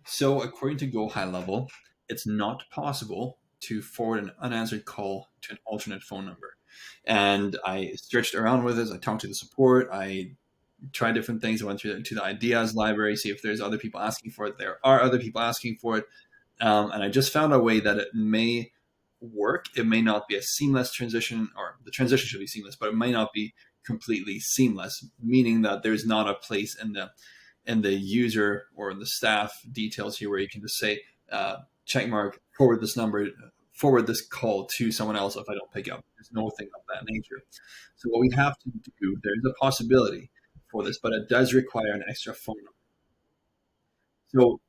So according to Go High Level, it's not possible to forward an unanswered call to an alternate phone number. And I searched around with this. I talked to the support. I tried different things. I went through to the ideas library, see if there's other people asking for it. There are other people asking for it. And I just found a way that it may work. It may not be a seamless transition, or the transition should be seamless, but it may not be completely seamless, meaning that there's not a place in the user or the staff details here where you can just say, check mark, forward this number, forward this call to someone else if I don't pick up. There's no thing of that nature. So what we have to do, there's a possibility for this, but it does require an extra phone number. So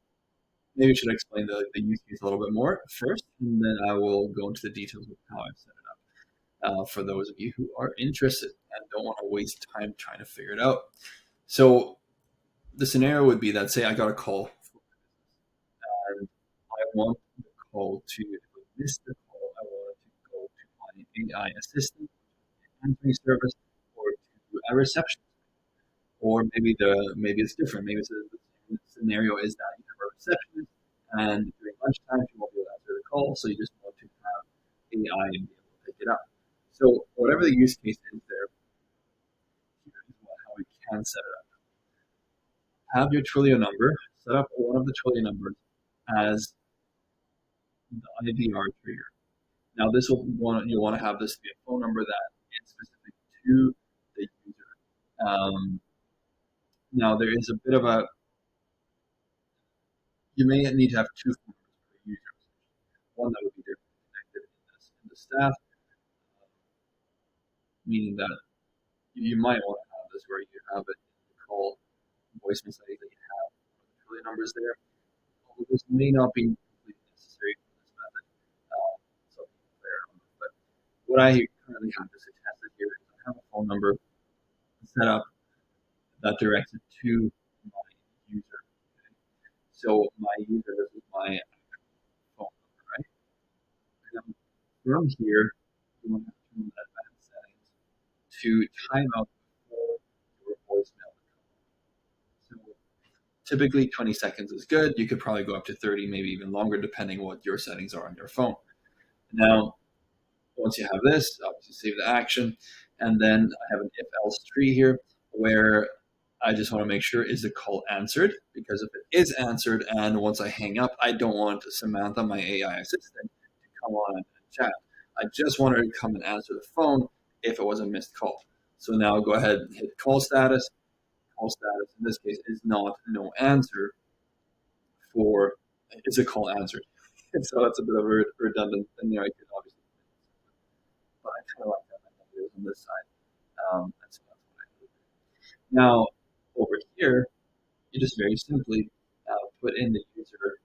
maybe I should explain the use case a little bit more first, and then I will go into the details of how I've set it up for those of you who are interested and don't want to waste time trying to figure it out. So the scenario would be that, say I got a call and I want the call to, if I missed the call, I want it to go to my AI assistant, answering service, or to a reception. Or maybe it's different. Maybe the scenario is that you have a receptionist and during lunchtime she won't be able to answer the call, so you just want to have AI and be able to pick it up. So whatever the use case is there, here's how we can set it up. Have your Twilio number, set up one of the Twilio numbers as the IVR trigger. Now you'll want to have this be a phone number that is specific to the user. Now there is a bit of you may need to have two phone numbers per user. One that would be directly connected in the staff, meaning that you might want to have this where you have it in the call voicemail settings that you have the Twilio numbers there. Although this may not be completely necessary for this method, so clear on that. But what I currently have just attested here is I have a phone number set up that directs it to my user. Okay? So my user, this is my phone number, right? And from here, you want to turn on advanced settings to time out before your voicemail. So typically 20 seconds is good. You could probably go up to 30, maybe even longer, depending what your settings are on your phone. Now, once you have this, obviously save the action. And then I have an if-else tree here where I just want to make sure, is the call answered? Because if it is answered and once I hang up, I don't want Samantha, my AI assistant, to come on and chat. I just want her to come and answer the phone if it was a missed call. So now go ahead and hit call status. Call status in this case is not no answer for, is a call answered? And so that's a bit of a redundant thing there. I could obviously, but I kind of like that on this side. That's what I do. Now, over here, you just very simply put in the user,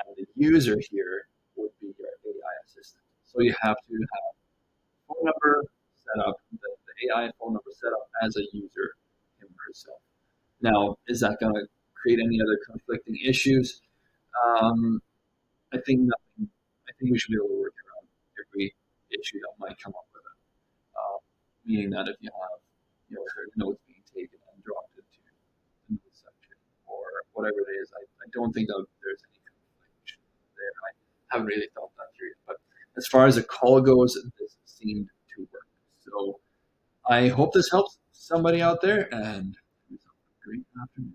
and the user here would be your AI assistant. So you have to have phone number set up, the AI phone number set up as a user him or herself. Now, is that going to create any other conflicting issues? I think nothing. I think we should be able to work around every issue that might come up with it. Meaning that if you have, certain notes being taken and dropped into the notes section or whatever it is, I don't think that there's any conflict there. I haven't really thought that through yet. But as far as a call goes, this seemed to work. So I hope this helps somebody out there, and have a great afternoon.